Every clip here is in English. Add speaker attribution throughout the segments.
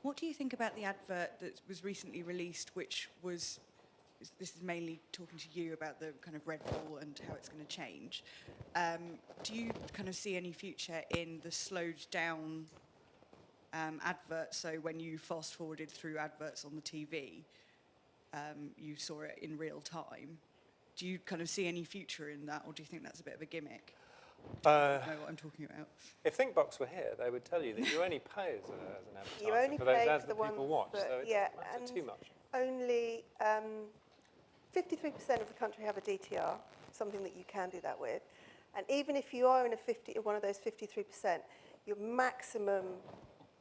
Speaker 1: What do you think about the advert that was recently released, which was, this is mainly talking to you about the kind of Red Bull and how it's going to change. Do you kind of see any future in the slowed down advert? So when you fast forwarded through adverts on the TV, you saw it in real time. Do you kind of see any future in that, or do you think that's a bit of a gimmick? I don't know what I'm talking about.
Speaker 2: If ThinkBox were here, they would tell you that you only pay as an advertiser
Speaker 3: You only
Speaker 2: for those
Speaker 3: pay
Speaker 2: ads
Speaker 3: for the
Speaker 2: that people
Speaker 3: ones
Speaker 2: watch,
Speaker 3: that,
Speaker 2: so it doesn't matter too much.
Speaker 3: Only 53% of the country have a DTR, something that you can do that with. And even if you are in one of those 53%, your maximum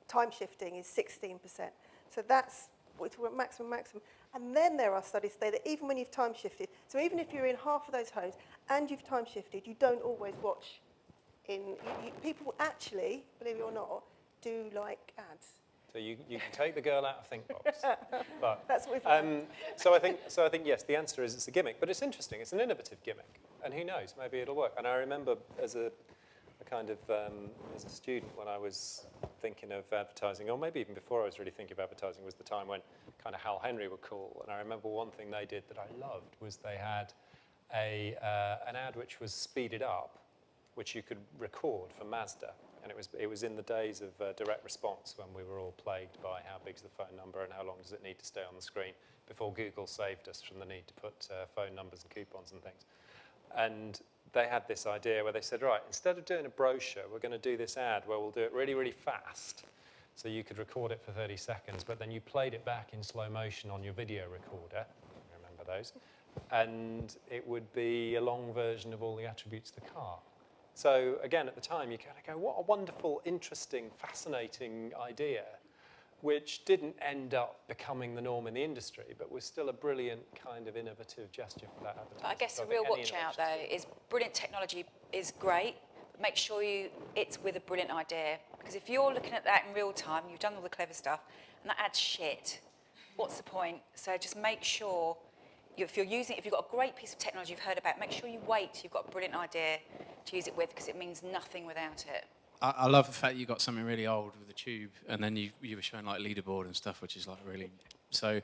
Speaker 3: time shifting is 16%. So that's maximum. And then there are studies that say that even when you've time shifted, so even if you're in half of those homes and you've time shifted, you don't always watch people actually, believe it or not, do like ads.
Speaker 2: So you can take the girl out of ThinkBox. But,
Speaker 3: that's what we've
Speaker 2: so I think yes, the answer is it's a gimmick, but it's interesting. It's an innovative gimmick, and who knows, maybe it'll work. And I remember as a student when I was thinking of advertising, or maybe even before I was really thinking of advertising, was the time when kind of Hal Henry were cool. And I remember one thing they did that I loved was they had an ad which was speeded up, which you could record for Mazda. And it was in the days of direct response when we were all plagued by how big's the phone number and how long does it need to stay on the screen, before Google saved us from the need to put phone numbers and coupons and things. And they had this idea where they said, right, instead of doing a brochure, we're going to do this ad where we'll do it really, really fast. So you could record it for 30 seconds, but then you played it back in slow motion on your video recorder. Remember those? And it would be a long version of all the attributes of the car. So again, at the time, you kind of go, what a wonderful, interesting, fascinating idea, which didn't end up becoming the norm in the industry, but was still a brilliant kind of innovative gesture for that advertiser.
Speaker 4: I guess the real watch out, though, is brilliant technology is great, but make sure it's with a brilliant idea. Because if you're looking at that in real time, you've done all the clever stuff, and that ad's shit, what's the point? So just make sure, if you've got a great piece of technology you've heard about, make sure you wait till you've got a brilliant idea to use it with, because it means nothing without it.
Speaker 5: I love the fact you got something really old with the tube, and then you were showing like leaderboard and stuff, which is like really. So,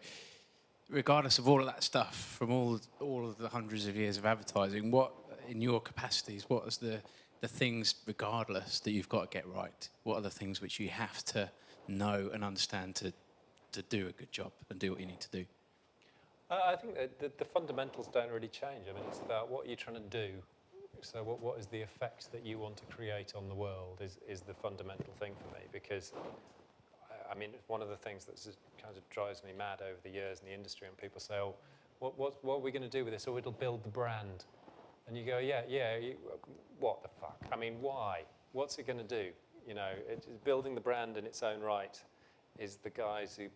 Speaker 5: regardless of all of that stuff, from all of the hundreds of years of advertising, what in your capacities, what is the things, regardless, that you've got to get right? What are the things which you have to know and understand to do a good job and do what you need to do?
Speaker 2: I think that the fundamentals don't really change. I mean, it's about what you're trying to do. So what is the effect that you want to create on the world is the fundamental thing for me, because, I mean, one of the things that kind of drives me mad over the years in the industry, and people say, oh, what are we going to do with this? Oh, it'll build the brand. And you go, yeah, what the fuck? I mean, why? What's it going to do? You know, building the brand in its own right is the guys who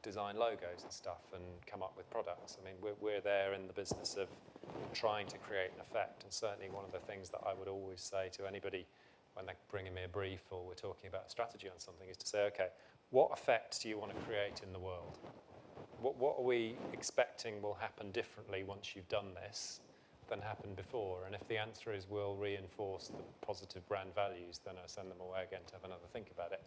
Speaker 2: design logos and stuff and come up with products. I mean, we're there in the business of trying to create an effect, and certainly one of the things that I would always say to anybody when they're bringing me a brief or we're talking about a strategy on something is to say, okay, what effect do you want to create in the world? What are we expecting will happen differently once you've done this than happened before? And if the answer is we'll reinforce the positive brand values, then I send them away again to have another think about it.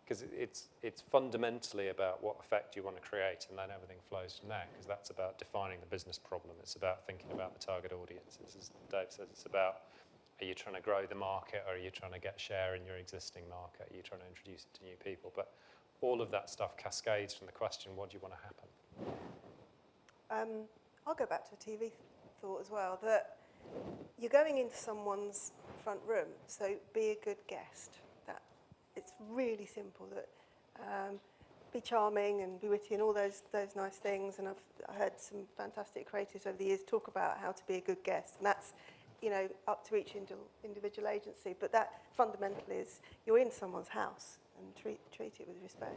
Speaker 2: Because it's fundamentally about what effect you want to create, and then everything flows from there, because that's about defining the business problem. It's about thinking about the target audiences. As Dave says, it's about, are you trying to grow the market, or are you trying to get share in your existing market? Are you trying to introduce it to new people? But all of that stuff cascades from the question, what do you want to happen?
Speaker 3: I'll go back to a TV thought as well, that you're going into someone's front room, so be a good guest. It's really simple. That be charming and be witty and all those nice things. And I've heard some fantastic creatives over the years talk about how to be a good guest, and that's, you know, up to each individual agency. But that fundamentally is you're in someone's house and treat it with respect.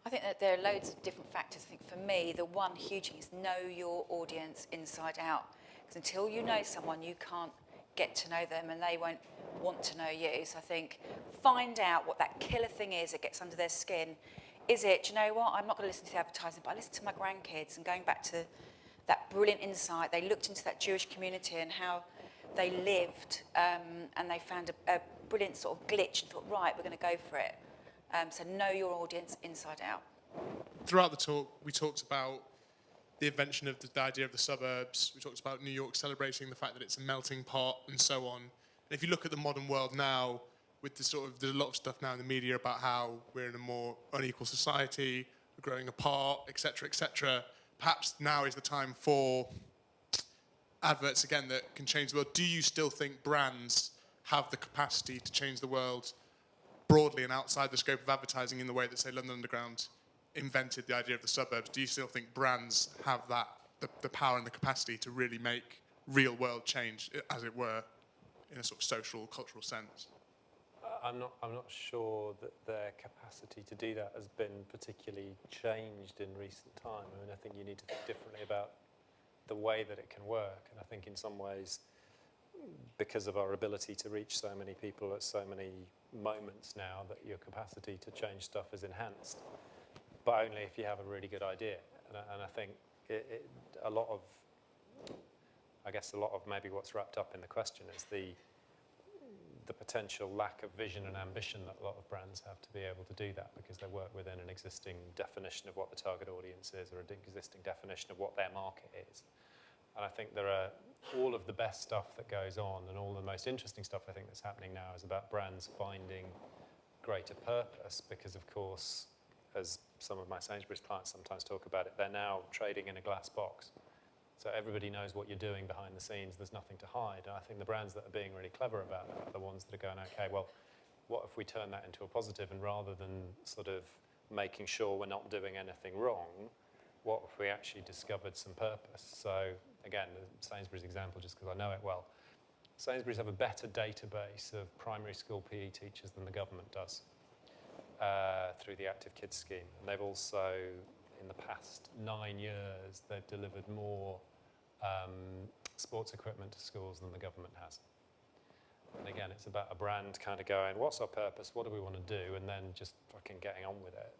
Speaker 4: I think that there are loads of different factors. I think for me, the one huge thing is know your audience inside out. Because until you know someone, you can't get to know them, and they won't want to know you. So I think find out what that killer thing is that gets under their skin. Is it, do you know what, I'm not going to listen to the advertising, but I listen to my grandkids, and going back to that brilliant insight, they looked into that Jewish community and how they lived, and they found a brilliant sort of glitch and thought, right, we're going to go for it. So know your audience inside out.
Speaker 6: throughout the talk, we talked about the invention of the idea of the suburbs. We talked about New York celebrating the fact that it's a melting pot and so on. And if you look at the modern world now, with the there's a lot of stuff now in the media about how we're in a more unequal society, we're growing apart, etc., etc. Perhaps now is the time for adverts again that can change the world. Do you still think brands have the capacity to change the world broadly and outside the scope of advertising in the way that, say, London Underground invented the idea of the suburbs? Do you still think brands have that, the power and the capacity to really make real world change, as it were, in a sort of social, cultural sense?
Speaker 2: I'm not sure that their capacity to do that has been particularly changed in recent time. I mean, I think you need to think differently about the way that it can work. And I think in some ways, because of our ability to reach so many people at so many moments now, that your capacity to change stuff is enhanced. But only if you have a really good idea. And I think a lot of maybe what's wrapped up in the question is the potential lack of vision and ambition that a lot of brands have to be able to do that, because they work within an existing definition of what the target audience is, or an existing definition of what their market is. And I think there are all of the best stuff that goes on, and all the most interesting stuff I think that's happening now is about brands finding greater purpose, because of course, as some of my Sainsbury's clients sometimes talk about it, they're now trading in a glass box. So everybody knows what you're doing behind the scenes. There's nothing to hide. And I think the brands that are being really clever about it are the ones that are going, okay, well, what if we turn that into a positive, and rather than sort of making sure we're not doing anything wrong, what if we actually discovered some purpose? So again, the Sainsbury's example, just because I know it well. Sainsbury's have a better database of primary school PE teachers than the government does through the Active Kids scheme. And they've also, in the past 9 years, they've delivered more sports equipment to schools than the government has. And again, it's about a brand kind of going, what's our purpose, what do we want to do, and then just fucking getting on with it.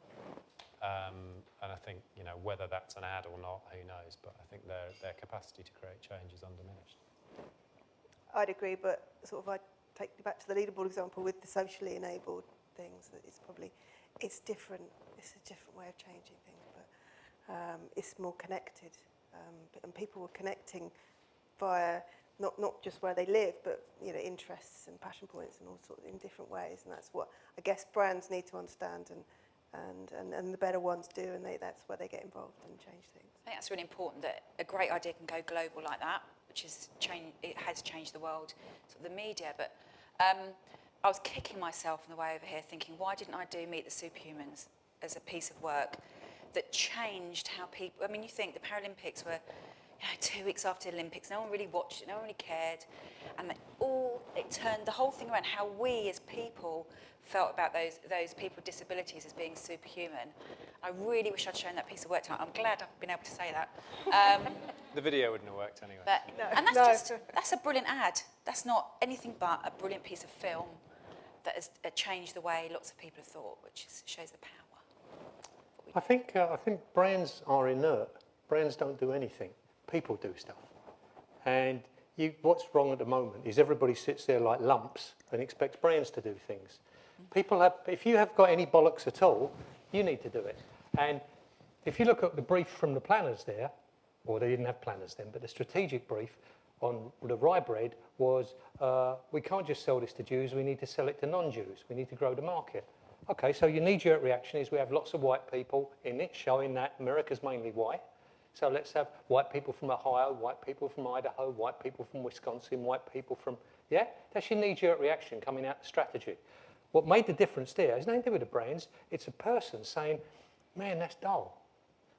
Speaker 2: And I think, you know, whether that's an ad or not, who knows, but I think their capacity to create change is undiminished.
Speaker 3: I'd agree, but sort of I'd take you back to the leaderboard example with the socially enabled things. That it's different. It's a different way of changing things, but it's more connected. And people are connecting via not just where they live, but you know, interests and passion points and all sorts in different ways. And that's what I guess brands need to understand, and the better ones do, and that's where they get involved and change things.
Speaker 4: I think that's really important, that a great idea can go global like that, which is it has changed the world, sort of the media. But I was kicking myself on the way over here thinking, why didn't I do Meet the Superhumans as a piece of work that changed how people... I mean, you think the Paralympics were 2 weeks after the Olympics, no one really watched it, no one really cared, and it turned the whole thing around how we as people felt about those people with disabilities as being superhuman. I really wish I'd shown that piece of work tonight. I'm glad I've been able to say that.
Speaker 2: The video wouldn't have worked anyway.
Speaker 4: But,
Speaker 3: No.
Speaker 4: and that's a brilliant ad. That's not anything but a brilliant piece of film that has changed the way lots of people have thought, which shows the power.
Speaker 7: I think brands are inert. Brands don't do anything. People do stuff. And what's wrong at the moment is everybody sits there like lumps and expects brands to do things. If you have got any bollocks at all, you need to do it. And if you look at the brief from the planners there, or they didn't have planners then, but the strategic brief on the rye bread was, we can't just sell this to Jews, we need to sell it to non-Jews. We need to grow the market. Okay, so your knee-jerk reaction is we have lots of white people in it, showing that America's mainly white. So let's have white people from Ohio, white people from Idaho, white people from Wisconsin, white people from... Yeah? That's your knee-jerk reaction coming out of strategy. What made the difference there is nothing to do with the brands. It's a person saying, man, that's dull.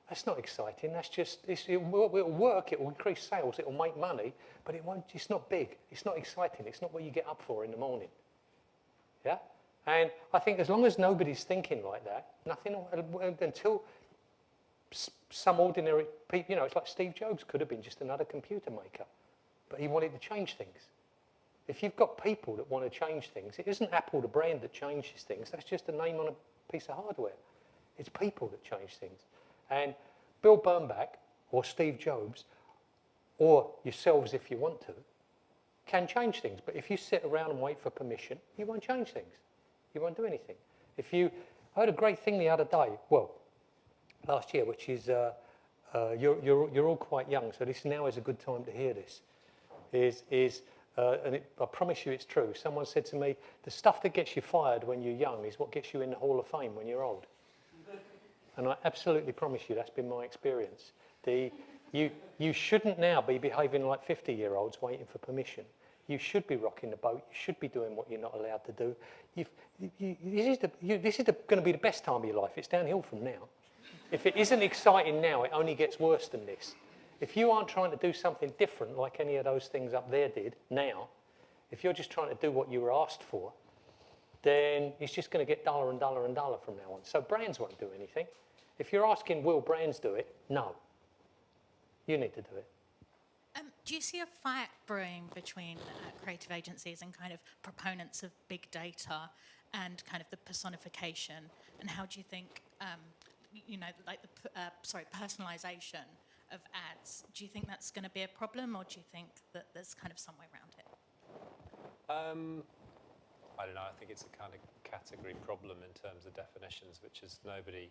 Speaker 7: That's not exciting. That's just... It'll work, it will increase sales, it will make money, but it's not big. It's not exciting. It's not what you get up for in the morning. Yeah? And I think as long as nobody's thinking like that, nothing... Until... some ordinary people, you know, it's like Steve Jobs could have been just another computer maker, but he wanted to change things. If you've got people that want to change things, it isn't Apple, the brand, that changes things. That's just a name on a piece of hardware. It's people that change things. And Bill Bernbach or Steve Jobs, or yourselves if you want to, can change things. But if you sit around and wait for permission, you won't change things. You won't do anything. I heard a great thing the other day. Well, last year, which is you're all quite young, so this now is a good time to hear this. I promise you it's true. Someone said to me, the stuff that gets you fired when you're young is what gets you in the Hall of Fame when you're old. And I absolutely promise you that's been my experience. You shouldn't now be behaving like 50-year-olds waiting for permission. You should be rocking the boat. You should be doing what you're not allowed to do. This is going to be the best time of your life. It's downhill from now. If it isn't exciting now, it only gets worse than this. If you aren't trying to do something different like any of those things up there did now, if you're just trying to do what you were asked for, then it's just going to get duller and duller and duller from now on. So brands won't do anything. If you're asking, will brands do it? No. You need to do it.
Speaker 8: Do you see a fight brewing between creative agencies and kind of proponents of big data and kind of the personification? And how do you think, personalisation of ads? Do you think that's going to be a problem, or do you think that there's kind of some way around it?
Speaker 2: I don't know. I think it's a kind of category problem in terms of definitions, which is nobody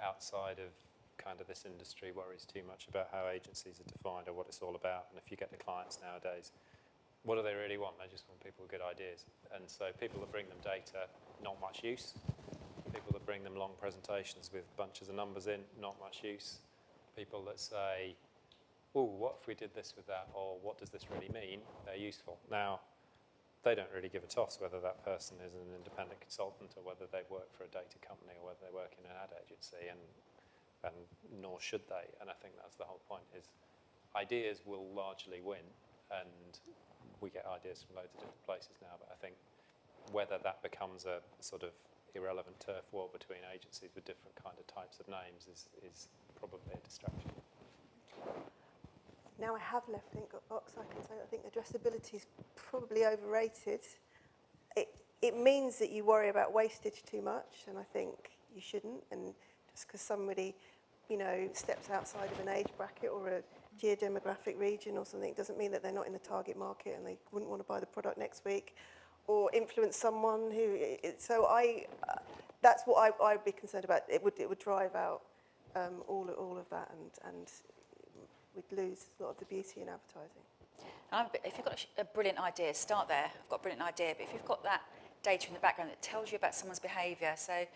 Speaker 2: outside of kind of this industry worries too much about how agencies are defined or what it's all about. And if you get the clients nowadays, what do they really want? They just want people with good ideas. And so people that bring them data, not much use. People that bring them long presentations with bunches of numbers in, not much use. People that say, oh, what if we did this with that? Or what does this really mean? They're useful. Now, they don't really give a toss whether that person is an independent consultant or whether they work for a data company or whether they work in an ad agency, and nor should they. And I think that's the whole point, is ideas will largely win, and we get ideas from loads of different places now, but I think whether that becomes a sort of irrelevant turf war between agencies with different kind of types of names is probably a distraction.
Speaker 3: Now I have left Link Box, I can say I think addressability is probably overrated. It means that you worry about wastage too much, and I think you shouldn't. And just because somebody, steps outside of an age bracket or a geodemographic region or something doesn't mean that they're not in the target market and they wouldn't want to buy the product next week, or influence someone who. That's what I'd be concerned about. It would drive out all of that, and we'd lose a lot of the beauty in advertising.
Speaker 4: If you've got a brilliant idea, start there. I've got a brilliant idea, but if you've got that data in the background that tells you about someone's behaviour, so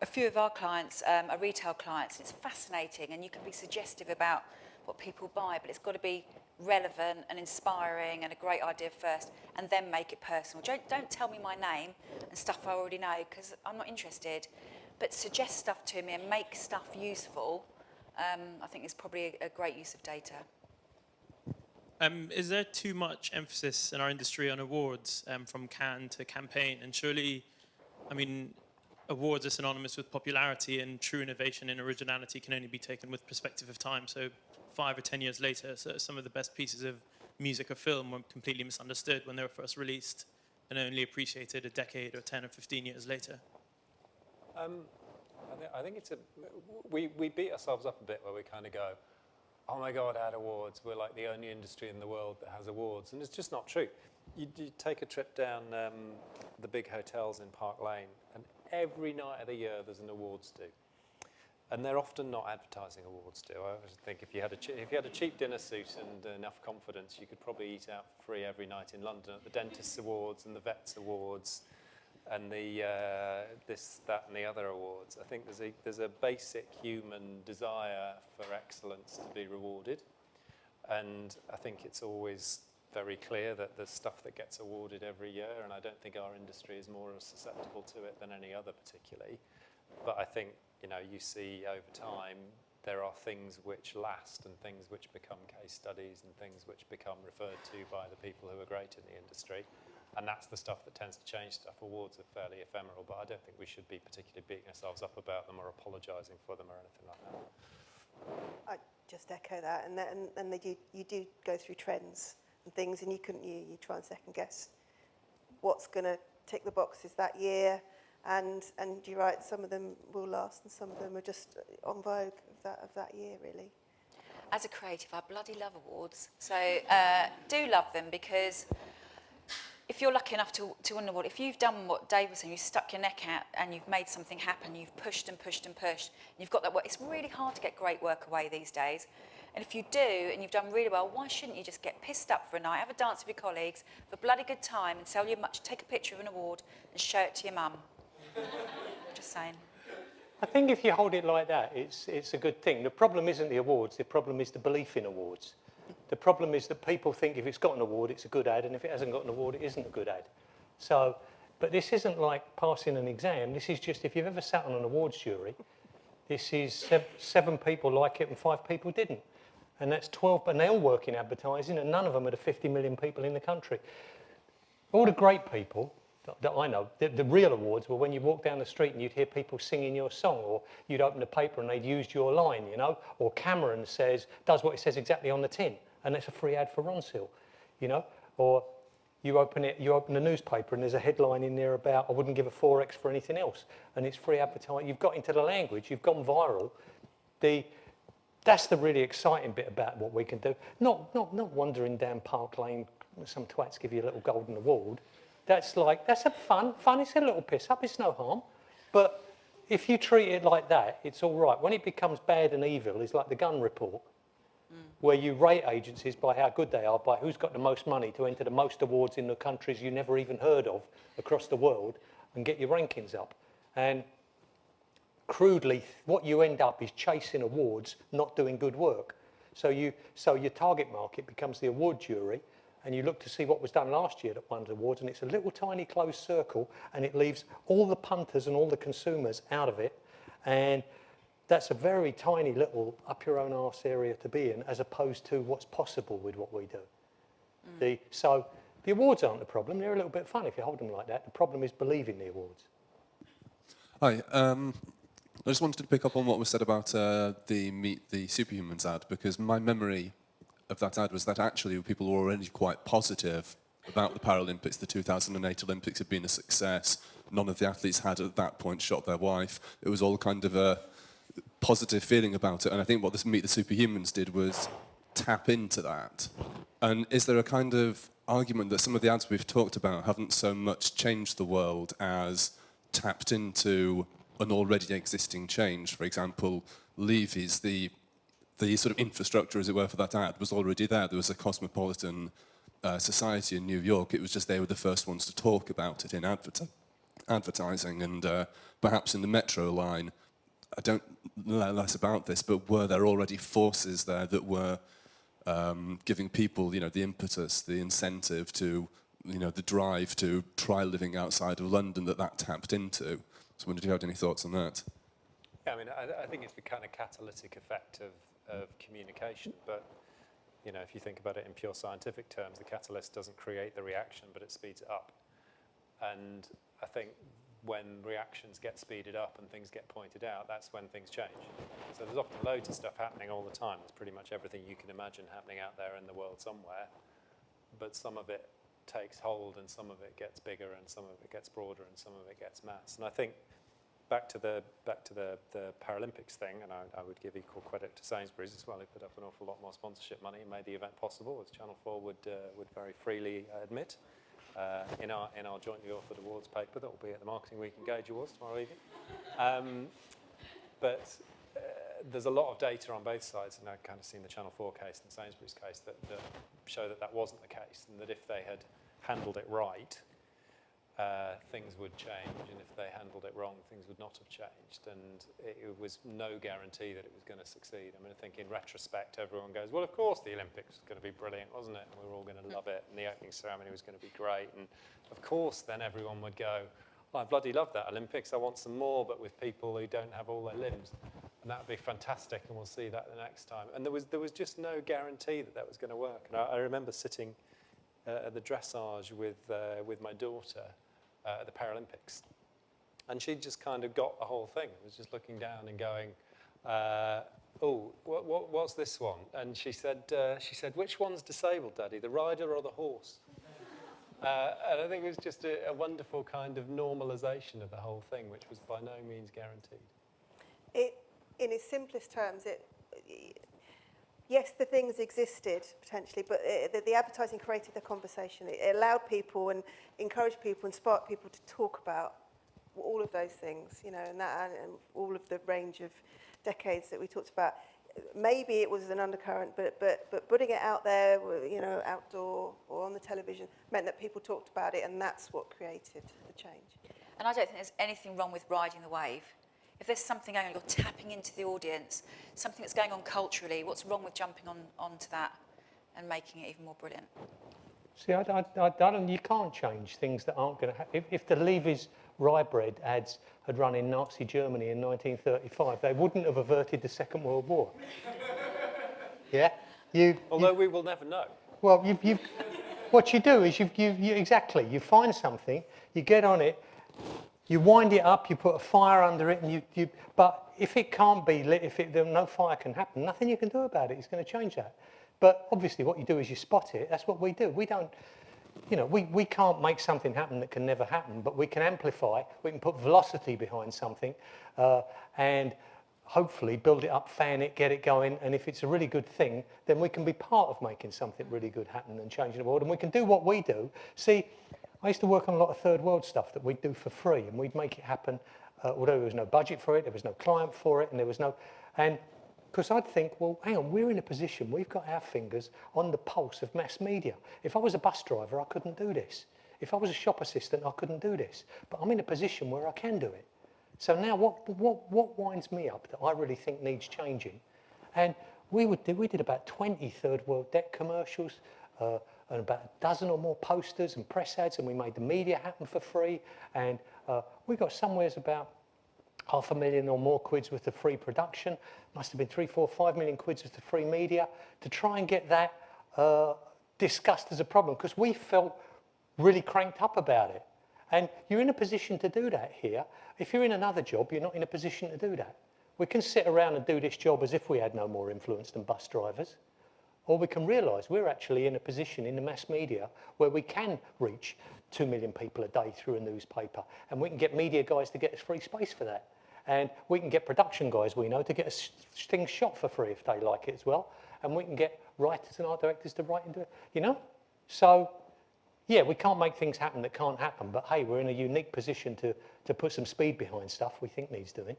Speaker 4: a few of our clients are retail clients, and it's fascinating, and you can be suggestive about what people buy, but it's got to be relevant and inspiring and a great idea first, and then make it personal. Don't tell me my name and stuff I already know, because I'm not interested, but suggest stuff to me and make stuff useful. I think is probably a great use of data.
Speaker 9: Is there too much emphasis in our industry on awards, from Cannes to campaign? And surely, awards are synonymous with popularity, and true innovation and originality can only be taken with perspective of time. So 5 or 10 years later, so some of the best pieces of music or film were completely misunderstood when they were first released and only appreciated a decade or 10 or 15 years later.
Speaker 2: I think it's we beat ourselves up a bit where we kind of go, oh my God, ad awards, we're like the only industry in the world that has awards. And it's just not true. You take a trip down the big hotels in Park Lane, and every night of the year there's an awards do. And they're often not advertising awards do. I always think if you had a cheap dinner suit and enough confidence, you could probably eat out for free every night in London at the Dentists Awards and the Vets Awards and the this, that and the other awards. I think there's a basic human desire for excellence to be rewarded. And I think it's always very clear that there's stuff that gets awarded every year, and I don't think our industry is more susceptible to it than any other particularly. But I think, you see over time, there are things which last and things which become case studies and things which become referred to by the people who are great in the industry. And that's the stuff that tends to change stuff. Awards are fairly ephemeral, but I don't think we should be particularly beating ourselves up about them or apologising for them or anything like that.
Speaker 3: I just echo that, and you do go through trends and things, and you try and second guess what's going to tick the boxes that year, and you're right, some of them will last and some of them are just on vogue of that year, really.
Speaker 4: As a creative, I bloody love awards, so do love them, because if you're lucky enough to win an award, if you've done what Dave was saying, you've stuck your neck out and you've made something happen, you've pushed and pushed and pushed, and you've got that work. It's really hard to get great work away these days. And if you do, and you've done really well, why shouldn't you just get pissed up for a night, have a dance with your colleagues, have a bloody good time, and sell you much, take a picture of an award and show it to your mum? Just saying.
Speaker 7: I think if you hold it like that, it's a good thing. The problem isn't the awards, the problem is the belief in awards. The problem is that people think if it's got an award, it's a good ad, and if it hasn't got an award, it isn't a good ad. So, but this isn't like passing an exam. This is just, if you've ever sat on an awards jury, this is 7 people like it and 5 people didn't. And that's 12, and they all work in advertising, and none of them are the 50 million people in the country. All the great people that I know, the real awards were when you walk down the street and you'd hear people singing your song, or you'd open the paper and they'd used your line, you know, or Cameron does what it says exactly on the tin, and that's a free ad for Ronseal, you know, or you open the newspaper and there's a headline in there about I wouldn't give a 4x for anything else, and it's free advertising. You've got into the language, you've gone viral. That's the really exciting bit about what we can do. Not wandering down Park Lane, some twats give you a little golden award. That's a fun, it's a little piss up, it's no harm. But if you treat it like that, it's all right. When it becomes bad and evil, it's like the gun report, where you rate agencies by how good they are, by who's got the most money to enter the most awards in the countries you never even heard of across the world, and get your rankings up. And crudely, what you end up is chasing awards, not doing good work. So your target market becomes the award jury, and you look to see what was done last year that won the awards, and it's a little tiny closed circle, and it leaves all the punters and all the consumers out of it. And that's a very tiny little up your own arse area to be in, as opposed to what's possible with what we do. So the awards aren't the problem. They're a little bit fun if you hold them like that. The problem is believing the awards.
Speaker 10: Hi. I just wanted to pick up on what was said about the Meet the Superhumans ad, because my memory of that ad was that actually people were already quite positive about the Paralympics. The 2008 Olympics had been a success. None of the athletes had at that point shot their wife. It was all kind of a positive feeling about it. And I think what this Meet the Superhumans did was tap into that. And is there a kind of argument that some of the ads we've talked about haven't so much changed the world as tapped into an already existing change? For example, Levy's, the sort of infrastructure, as it were, for that ad was already there. There was a cosmopolitan society in New York. It was just they were the first ones to talk about it in advertising. And perhaps in the metro line, I don't know less about this, but were there already forces there that were giving people, the impetus, the incentive to, the drive to try living outside of London that tapped into? So I wondered if you had any thoughts on that.
Speaker 2: Yeah, I mean, I think it's the kind of catalytic effect of communication, but, if you think about it in pure scientific terms, the catalyst doesn't create the reaction, but it speeds it up. And I think when reactions get speeded up and things get pointed out, that's when things change. So there's often loads of stuff happening all the time. There's pretty much everything you can imagine happening out there in the world somewhere, but some of it takes hold and some of it gets bigger and some of it gets broader and some of it gets mass. And I think back to the Paralympics thing, and I would give equal credit to Sainsbury's as well. They put up an awful lot more sponsorship money and made the event possible, as Channel 4 would very freely admit. In our jointly authored awards paper that will be at the Marketing Week Engage Awards tomorrow evening. But there's a lot of data on both sides, and I've kind of seen the Channel 4 case and the Sainsbury's case that show that wasn't the case, and that if they had handled it right, things would change, and if they handled it wrong, things would not have changed. And it was no guarantee that it was going to succeed. I mean, I think in retrospect, everyone goes, well, of course the Olympics was going to be brilliant, wasn't it? And we were all going to love it, and the opening ceremony was going to be great. And of course, then everyone would go, well, I bloody love that Olympics. I want some more, but with people who don't have all their limbs. And that would be fantastic, and we'll see that the next time. And there was just no guarantee that was going to work. And I remember sitting at the dressage with my daughter at the Paralympics, and she just kind of got the whole thing. Was just looking down and going, "Oh, what's this one?" And she said, "Which one's disabled, Daddy? The rider or the horse?" And I think it was just a wonderful kind of normalisation of the whole thing, which was by no means guaranteed.
Speaker 3: In its simplest terms, yes, the things existed potentially, but the advertising created the conversation. It allowed people and encouraged people and sparked people to talk about all of those things, you know, and all of the range of decades that we talked about. Maybe it was an undercurrent, but putting it out there, you know, outdoor or on the television, meant that people talked about it, and that's what created the change.
Speaker 4: And I don't think there's anything wrong with riding the wave. If there's something going on, you're tapping into the audience, something that's going on culturally, what's wrong with jumping onto that and making it even more brilliant?
Speaker 7: See, I don't, you can't change things that aren't going to happen. If the Levy's rye bread ads had run in Nazi Germany in 1935, they wouldn't have averted the Second World War. Yeah?
Speaker 2: Although we will never know.
Speaker 7: Well, what you do is exactly, you find something, you get on it, you wind it up, you put a fire under it, and but if it can't be lit, no fire can happen, nothing you can do about it is going to change that. But obviously what you do is you spot it. That's what we do. We don't, you know, we can't make something happen that can never happen, but we can amplify, we can put velocity behind something, and hopefully build it up, fan it, get it going, and if it's a really good thing, then we can be part of making something really good happen and changing the world, and we can do what we do. See, I used to work on a lot of third world stuff that we'd do for free, and we'd make it happen, although there was no budget for it, there was no client for it, and there was no, and because I'd think, well, hang on, we're in a position, we've got our fingers on the pulse of mass media. If I was a bus driver, I couldn't do this. If I was a shop assistant, I couldn't do this. But I'm in a position where I can do it. So now what winds me up that I really think needs changing? And we did about 20 third world debt commercials, and about a dozen or more posters and press ads, and we made the media happen for free. And we got somewheres about £500,000 or more quids worth of free production, must have been 3, 4, 5 million quids worth of free media to try and get that discussed as a problem, because we felt really cranked up about it. And you're in a position to do that here. If you're in another job, you're not in a position to do that. We can sit around and do this job as if we had no more influence than bus drivers, or we can realise we're actually in a position in the mass media where we can reach 2 million people a day through a newspaper, and we can get media guys to get us free space for that. And we can get production guys we know to get us things shot for free if they like it as well. And we can get writers and art directors to write into it, you know? So, yeah, we can't make things happen that can't happen, but hey, we're in a unique position to put some speed behind stuff we think needs doing.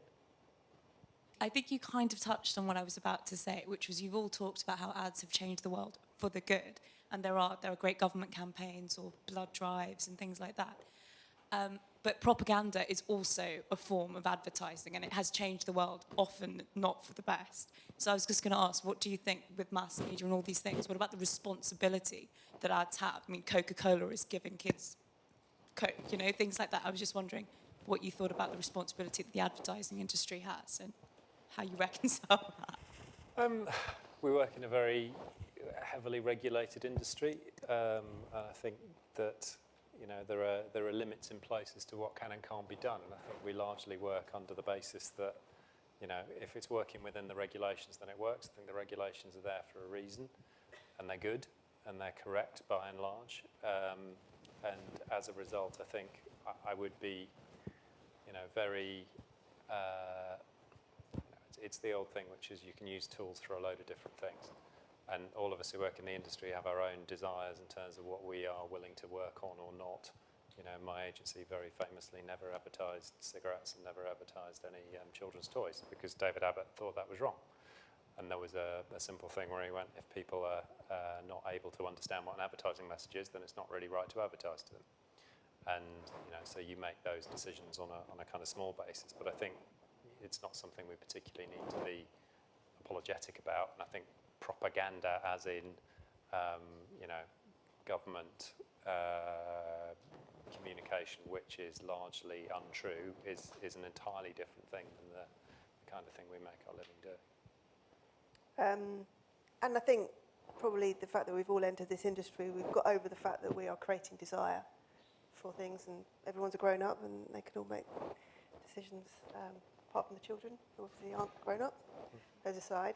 Speaker 11: I think you kind of touched on what I was about to say, which was you've all talked about how ads have changed the world for the good. And there are great government campaigns or blood drives and things like that. But propaganda is also a form of advertising, and it has changed the world, often not for the best. So I was just going to ask, what do you think with mass media and all these things? What about the responsibility that ads have? I mean, Coca-Cola is giving kids Coke, you know, things like that. I was just wondering what you thought about the responsibility that the advertising industry has and how you reconcile that.
Speaker 2: We work in a very heavily regulated industry. I think that, you know, there are limits in place as to what can and can't be done. And I think we largely work under the basis that, you know, if it's working within the regulations, then it works. I think the regulations are there for a reason, and they're good, and they're correct by and large. And as a result, I think I would be, you know, very... it's the old thing, which is you can use tools for a load of different things. And all of us who work in the industry have our own desires in terms of what we are willing to work on or not. You know, my agency very famously never advertised cigarettes and never advertised any children's toys because David Abbott thought that was wrong. And there was a simple thing where he went, if people are not able to understand what an advertising message is, then it's not really right to advertise to them. And, you know, so you make those decisions on a kind of small basis. But I think it's not something we particularly need to be apologetic about. And I think propaganda, as in, you know, government communication, which is largely untrue, is an entirely different thing than the kind of thing we make our living doing.
Speaker 3: And I think probably the fact that we've all entered this industry, we've got over the fact that we are creating desire for things, and everyone's a grown up and they can all make decisions, apart from the children, who obviously aren't grown up, those aside.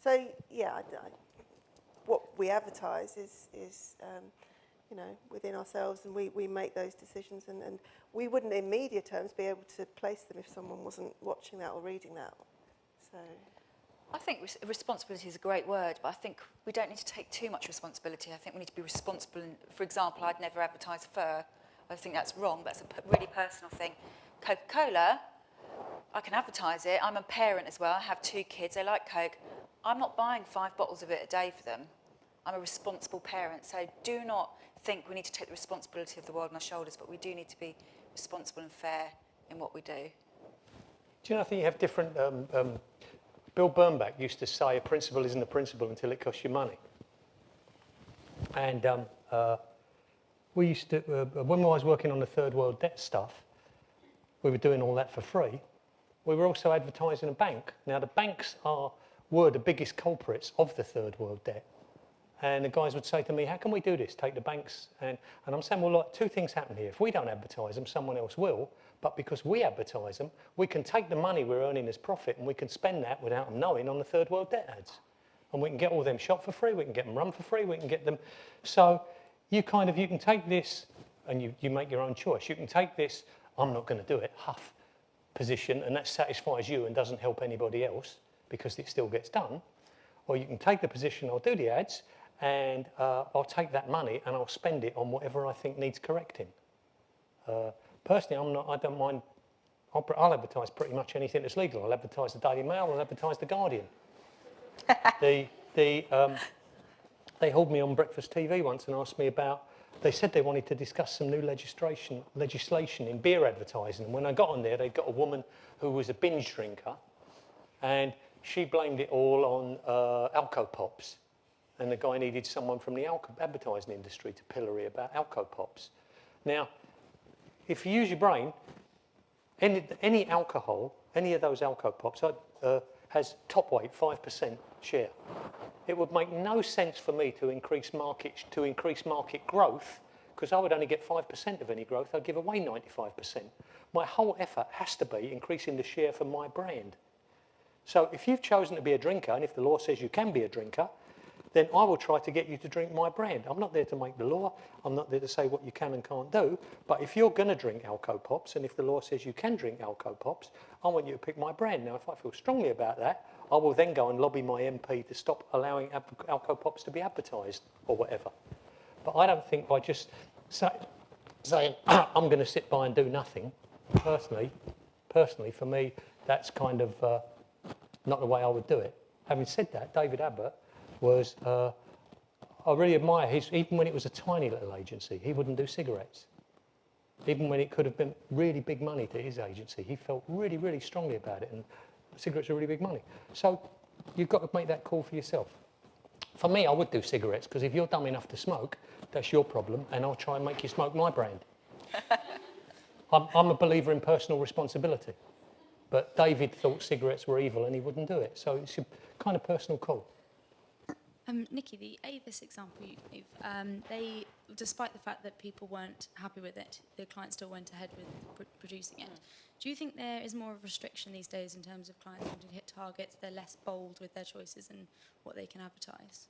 Speaker 3: So yeah, what we advertise is you know, within ourselves, and we make those decisions, and we wouldn't in media terms be able to place them if someone wasn't watching that or reading that. So
Speaker 4: I think responsibility is a great word, but I think we don't need to take too much responsibility. I think we need to be responsible. For example, I'd never advertise fur. I think that's wrong. That's a really personal thing. Coca-Cola, I can advertise it. I'm a parent as well. I have 2 kids. They like Coke. I'm not buying 5 bottles of it a day for them. I'm a responsible parent. So do not think we need to take the responsibility of the world on our shoulders, but we do need to be responsible and fair in what we do.
Speaker 7: Do you know, I think you have different... Bill Bernbach used to say a principle isn't a principle until it costs you money. And we used to, when I was working on the third world debt stuff, we were doing all that for free. We were also advertising a bank. Now, the banks were the biggest culprits of the third world debt. And the guys would say to me, how can we do this? Take the banks. And I'm saying, well, look, 2 things happen here. If we don't advertise them, someone else will. But because we advertise them, we can take the money we're earning as profit and we can spend that without them knowing on the third world debt ads. And we can get all them shot for free, we can get them run for free, we can get them... So you can take this and you make your own choice. You can take this, I'm not going to do it, huff position, and that satisfies you and doesn't help anybody else because it still gets done. Or you can take the position, I'll do the ads, and I'll take that money and I'll spend it on whatever I think needs correcting. Personally, I don't mind. I'll advertise pretty much anything that's legal. I'll advertise the Daily Mail. I'll advertise the Guardian. They hauled me on breakfast TV once and asked me about. They said they wanted to discuss some new legislation in beer advertising. And when I got on there, they got a woman who was a binge drinker, and she blamed it all on Alco Pops. And the guy needed someone from the advertising industry to pillory about Alco Pops. Now, if you use your brain, any alcohol, any of those Alco Pops has top weight 5% share. It would make no sense for me to increase market growth, because I would only get 5% of any growth. I'd give away 95%. My whole effort has to be increasing the share for my brand. So if you've chosen to be a drinker, and if the law says you can be a drinker, then I will try to get you to drink my brand. I'm not there to make the law. I'm not there to say what you can and can't do. But if you're going to drink Alco Pops, and if the law says you can drink Alco Pops, I want you to pick my brand. Now, if I feel strongly about that, I will then go and lobby my MP to stop allowing Alco Pops to be advertised or whatever. But I don't think by just saying, I'm going to sit by and do nothing, personally, for me, that's kind of not the way I would do it. Having said that, David Abbott was, I really admire even when it was a tiny little agency, he wouldn't do cigarettes. Even when it could have been really big money to his agency, he felt really, really strongly about it, and cigarettes are really big money. So you've got to make that call for yourself. For me, I would do cigarettes, because if you're dumb enough to smoke, that's your problem, and I'll try and make you smoke my brand. I'm a believer in personal responsibility. But David thought cigarettes were evil and he wouldn't do it. So it's a kind of personal call.
Speaker 12: Nicky, the Avis example you gave, they, despite the fact that people weren't happy with it, the client still went ahead with producing it. Do you think there is more of a restriction these days in terms of clients wanting to hit targets? They're less bold with their choices and what they can advertise?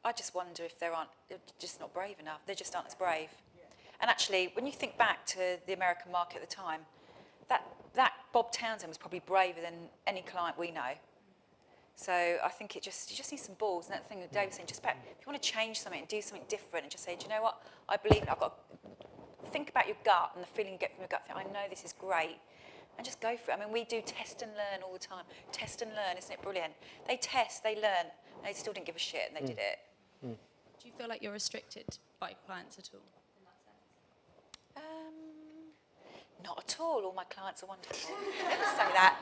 Speaker 4: I just wonder if they're just not brave enough. They just aren't as brave. And actually, when you think back to the American market at the time, that Bob Townsend was probably braver than any client we know. So I think you just need some balls. And that thing that Dave was saying, just about, if you want to change something and do something different and just say, do you know what, I believe, I've got to think about your gut and the feeling you get from your gut. I know this is great. And just go for it. I mean, we do test and learn all the time. Test and learn, isn't it brilliant? They test, they learn, and they still didn't give a shit, and they did it.
Speaker 12: Do you feel like you're restricted by clients at all in that sense?
Speaker 4: Not at all. All my clients are wonderful. Never say that.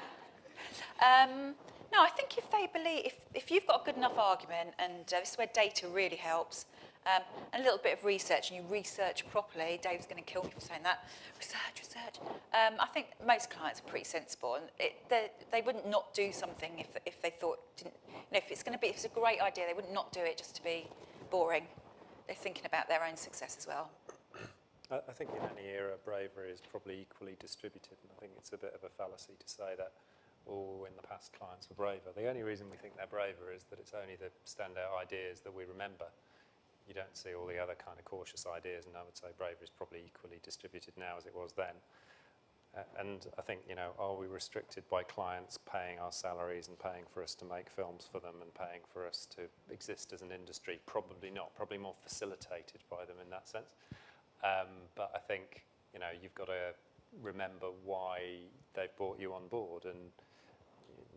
Speaker 4: No, I think if they believe, if you've got a good enough argument, and this is where data really helps, and a little bit of research, and you research properly. Dave's going to kill me for saying that. Research. I think most clients are pretty sensible, and they wouldn't not do something if they thought if it's a great idea, they wouldn't not do it just to be boring. They're thinking about their own success as well.
Speaker 2: I think in any era, bravery is probably equally distributed, and I think it's a bit of a fallacy to say that in the past clients were braver. The only reason we think they're braver is that it's only the standout ideas that we remember. You don't see all the other kind of cautious ideas, and I would say bravery is probably equally distributed now as it was then. And I think, are we restricted by clients paying our salaries and paying for us to make films for them and paying for us to exist as an industry? Probably not. Probably more facilitated by them in that sense. But I think, you've got to remember why they've brought you on board. And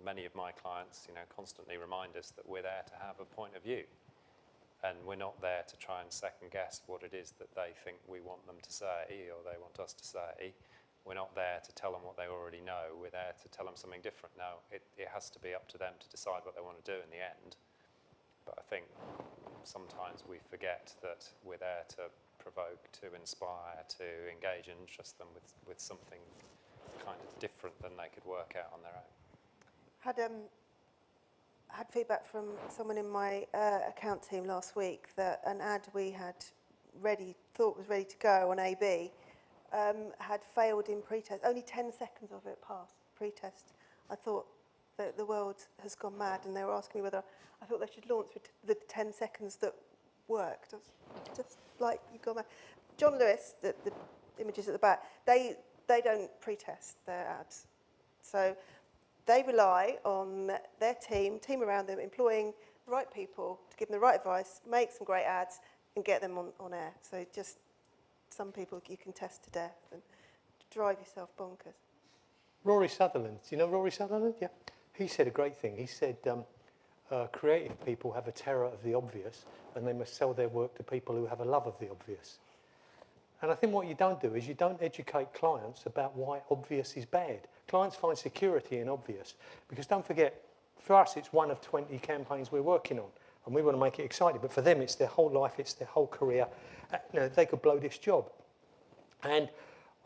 Speaker 2: many of my clients, constantly remind us that we're there to have a point of view. And we're not there to try and second guess what it is that they think we want them to say or they want us to say. We're not there to tell them what they already know. We're there to tell them something different. Now, it has to be up to them to decide what they want to do in the end. But I think sometimes we forget that we're there to provoke, to inspire, to engage and interest them with something kind of different than they could work out on their own.
Speaker 3: Had feedback from someone in my account team last week that an ad we had thought was ready to go on AB had failed in pre-test. Only 10 seconds of it passed pre-test. I thought that the world has gone mad, and they were asking me whether I thought they should launch with the 10 seconds that worked. I was just like, you've gone mad. John Lewis, the images at the back, they don't pre-test their ads. So they rely on their team around them, employing the right people to give them the right advice, make some great ads, and get them on air. So just some people you can test to death and drive yourself bonkers.
Speaker 7: Rory Sutherland, do you know Rory Sutherland? Yeah. He said a great thing. He said creative people have a terror of the obvious, and they must sell their work to people who have a love of the obvious. And I think what you don't do is you don't educate clients about why obvious is bad. Clients find security in obvious, because don't forget, for us it's one of 20 campaigns we're working on, and we want to make it exciting, but for them it's their whole life, it's their whole career. They could blow this job. And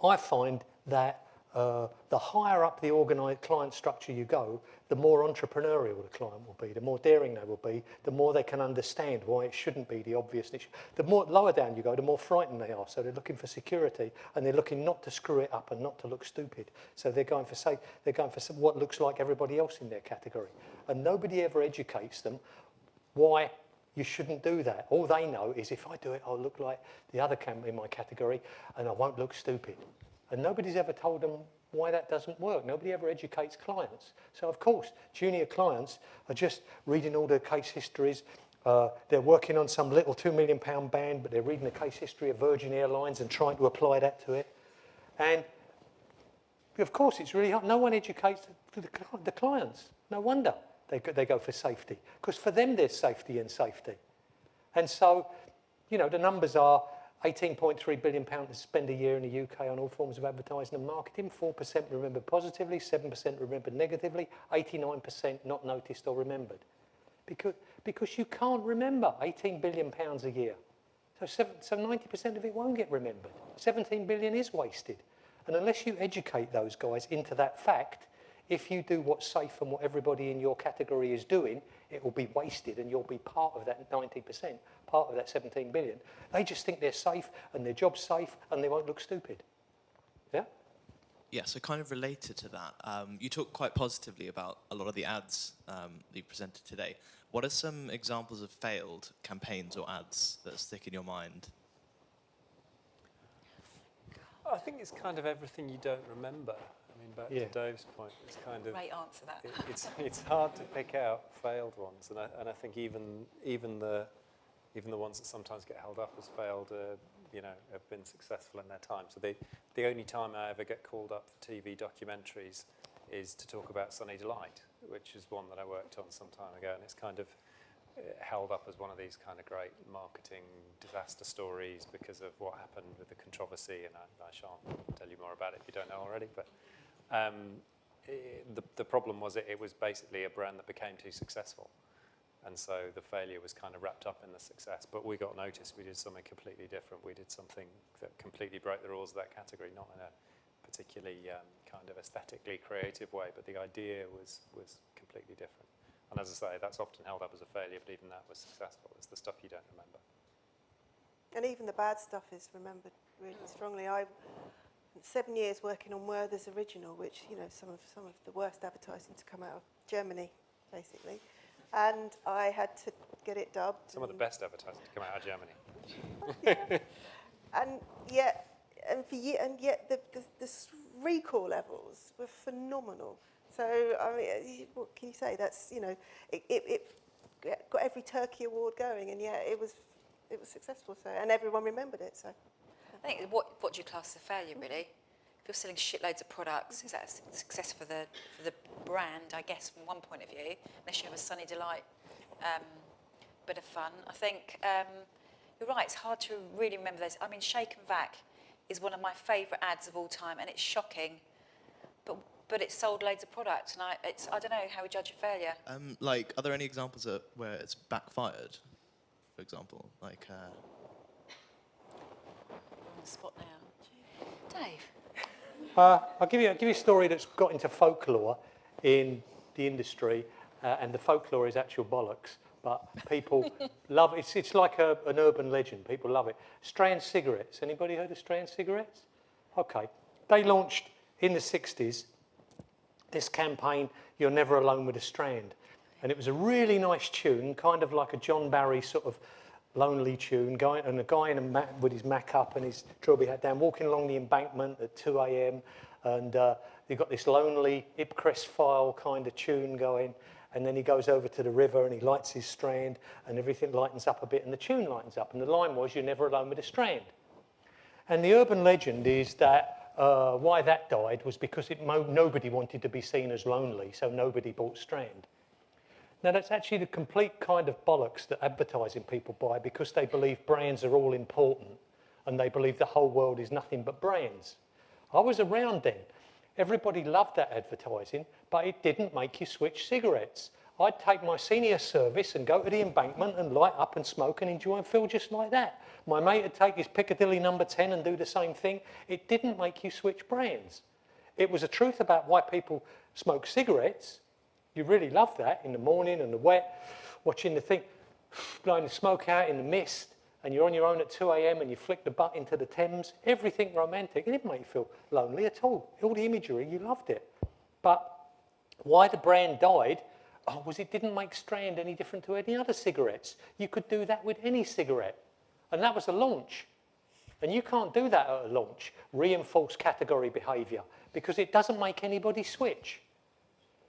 Speaker 7: I find that the higher up the organised client structure you go, the more entrepreneurial the client will be, the more daring they will be, the more they can understand why it shouldn't be the obvious. The more lower down you go, the more frightened they are. So they're looking for security, and they're looking not to screw it up and not to look stupid. So they're going for what looks like everybody else in their category. And nobody ever educates them why you shouldn't do that. All they know is if I do it, I'll look like the other in my category and I won't look stupid. And nobody's ever told them why that doesn't work. Nobody ever educates clients. So of course, junior clients are just reading all the case histories. They're working on some little £2 million band, but they're reading the case history of Virgin Airlines and trying to apply that to it. And of course, it's really hard. No one educates the clients. No wonder they go for safety, because for them there's safety in safety. And so, the numbers are £18.3 billion to spend a year in the UK on all forms of advertising and marketing. 4% remembered positively, 7% remembered negatively, 89% not noticed or remembered. Because you can't remember £18 billion a year. So 90% of it won't get remembered. 17 billion is wasted. And unless you educate those guys into that fact, if you do what's safe and what everybody in your category is doing, it will be wasted and you'll be part of that 90%, part of that 17 billion. They just think they're safe and their job's safe and they won't look stupid. Yeah?
Speaker 13: Yeah, so kind of related to that, you talk quite positively about a lot of the ads that you presented today. What are some examples of failed campaigns or ads that stick in your mind?
Speaker 2: I think it's kind of everything you don't remember. I mean, back to Dave's point, it's kind of...
Speaker 4: Great answer, that.
Speaker 2: It's hard to pick out failed ones, and I think even the ones that sometimes get held up as failed, have been successful in their time. So the only time I ever get called up for TV documentaries is to talk about Sunny Delight, which is one that I worked on some time ago, and it's kind of held up as one of these kind of great marketing disaster stories because of what happened with the controversy, and I shan't tell you more about it if you don't know already, but the problem was it was basically a brand that became too successful, and so the failure was kind of wrapped up in the success, but we got noticed. We did something completely different. We did something that completely broke the rules of that category, not in a particularly kind of aesthetically creative way, but the idea was completely different. And as I say, that's often held up as a failure, but even that was successful. It's the stuff you don't remember.
Speaker 3: And even the bad stuff is remembered really strongly. I 7 years working on Werther's Original, which, some of the worst advertising to come out of Germany, basically. And I had to get it dubbed.
Speaker 2: Some of the best advertising to come out of Germany.
Speaker 3: Yeah. And yet the recall levels were phenomenal. So, I mean, what can you say? That's, you know, it got every Turkey award going, and yeah, it was successful. So, and everyone remembered it. So,
Speaker 4: I think what do you class as a failure, really? If you're selling shitloads of products, is that a success for the brand? I guess from one point of view, unless you have a Sunny Delight bit of fun. I think you're right. It's hard to really remember those. I mean, Shake and Vac is one of my favourite ads of all time, and it's shocking, but it sold loads of products, and I don't know how we judge a failure.
Speaker 13: Like, are there any examples where it's backfired, for example? Like,
Speaker 4: We're on the spot now. Dave?
Speaker 7: I'll give you a story that's got into folklore in the industry, and the folklore is actual bollocks, but people love it. It's like an urban legend. People love it. Strand cigarettes. Anybody heard of Strand cigarettes? Okay. They launched in the 60s this campaign, You're Never Alone with a Strand. And it was a really nice tune, kind of like a John Barry sort of lonely tune, and a guy with his Mac up and his trilby hat down, walking along the embankment at 2 a.m. And you've got this lonely Ipcrest file kind of tune going. And then he goes over to the river and he lights his strand and everything lightens up a bit and the tune lightens up. And the line was, You're never alone with a strand. And the urban legend is that why that died was because nobody wanted to be seen as lonely, so nobody bought Strand. Now, that's actually the complete kind of bollocks that advertising people buy because they believe brands are all important and they believe the whole world is nothing but brands. I was around then. Everybody loved that advertising, but it didn't make you switch cigarettes. I'd take my senior service and go to the embankment and light up and smoke and enjoy and feel just like that. My mate would take his Piccadilly number 10 and do the same thing. It didn't make you switch brands. It was a truth about why people smoke cigarettes. You really love that in the morning and the wet, watching the thing, blowing the smoke out in the mist, and you're on your own at 2 a.m. and you flick the butt into the Thames. Everything romantic. It didn't make you feel lonely at all. All the imagery, you loved it. But why the brand died was it didn't make Strand any different to any other cigarettes. You could do that with any cigarette. And that was a launch. And you can't do that at a launch, reinforce category behaviour, because it doesn't make anybody switch.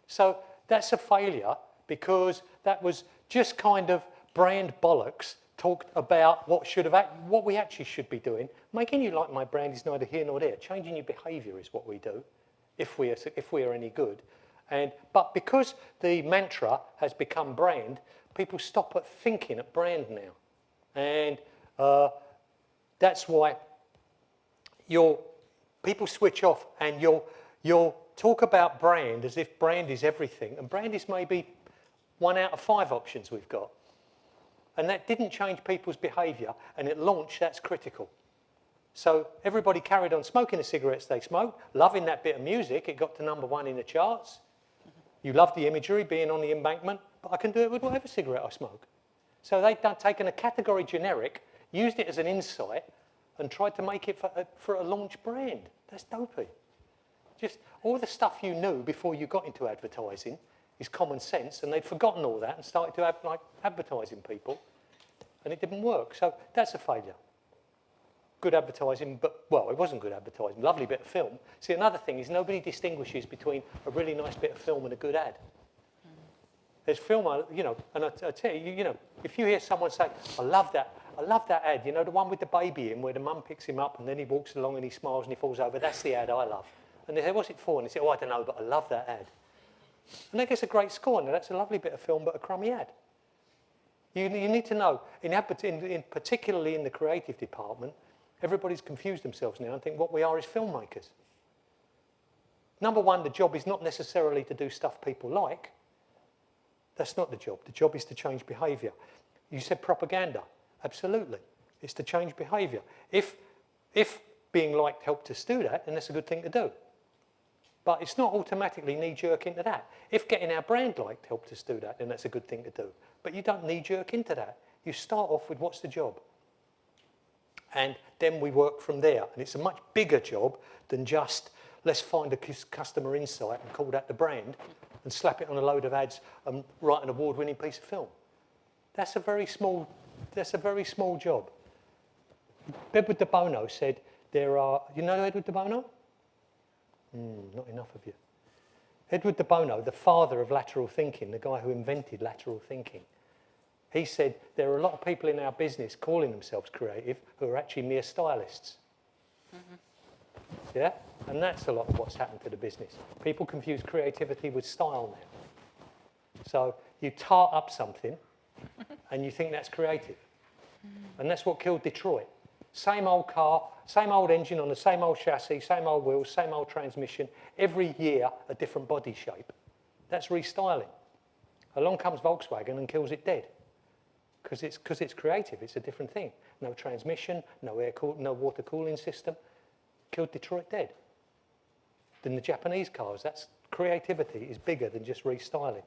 Speaker 7: So that's a failure because that was just kind of brand bollocks talked about what we actually should be doing. Making you like my brand is neither here nor there. Changing your behaviour is what we do, if we are any good. But because the mantra has become brand, people stop at thinking at brand now. And that's why people switch off and you'll talk about brand as if brand is everything. And brand is maybe 1 out of 5 options we've got. And that didn't change people's behaviour. And at launch, that's critical. So everybody carried on smoking the cigarettes they smoked, loving that bit of music. It got to #1 in the charts. You love the imagery, being on the embankment, but I can do it with whatever cigarette I smoke. So they'd taken a category generic, used it as an insight, and tried to make it for a launch brand. That's dopey. Just all the stuff you knew before you got into advertising is common sense, and they'd forgotten all that and started to advertising people, and it didn't work. So that's a failure. Good advertising, but, well, it wasn't good advertising. Lovely bit of film. See, another thing is nobody distinguishes between a really nice bit of film and a good ad. There's film, and I tell you, if you hear someone say, I love that ad, the one with the baby in where the mum picks him up and then he walks along and he smiles and he falls over, that's the ad I love. And they say, what's it for? And they say, I don't know, but I love that ad. And that gets a great score. Now, that's a lovely bit of film, but a crummy ad. You need to know, particularly in the creative department, everybody's confused themselves now and think what we are is filmmakers. #1, the job is not necessarily to do stuff people like. That's not the job. The job is to change behaviour. You said propaganda. Absolutely. It's to change behaviour. If being liked helped us do that, then that's a good thing to do. But it's not automatically knee-jerk into that. If getting our brand liked helped us do that, then that's a good thing to do. But you don't knee-jerk into that. You start off with what's the job? And then we work from there. And it's a much bigger job than just let's find a customer insight and call that the brand and slap it on a load of ads and write an award-winning piece of film. That's a very small job. Edward de Bono said there are, you know Edward de Bono? Not enough of you. Edward de Bono, the father of lateral thinking, the guy who invented lateral thinking, he said there are a lot of people in our business calling themselves creative who are actually mere stylists. Yeah? And that's a lot of what's happened to the business. People confuse creativity with style now. So you tart up something and you think that's creative. And that's what killed Detroit. Same old car, same old engine on the same old chassis, same old wheels, same old transmission. Every year, a different body shape. That's restyling. Along comes Volkswagen and kills it dead. Because it's creative, it's a different thing. No transmission, no water cooling system. Killed Detroit dead. Then the Japanese cars, that's creativity is bigger than just restyling.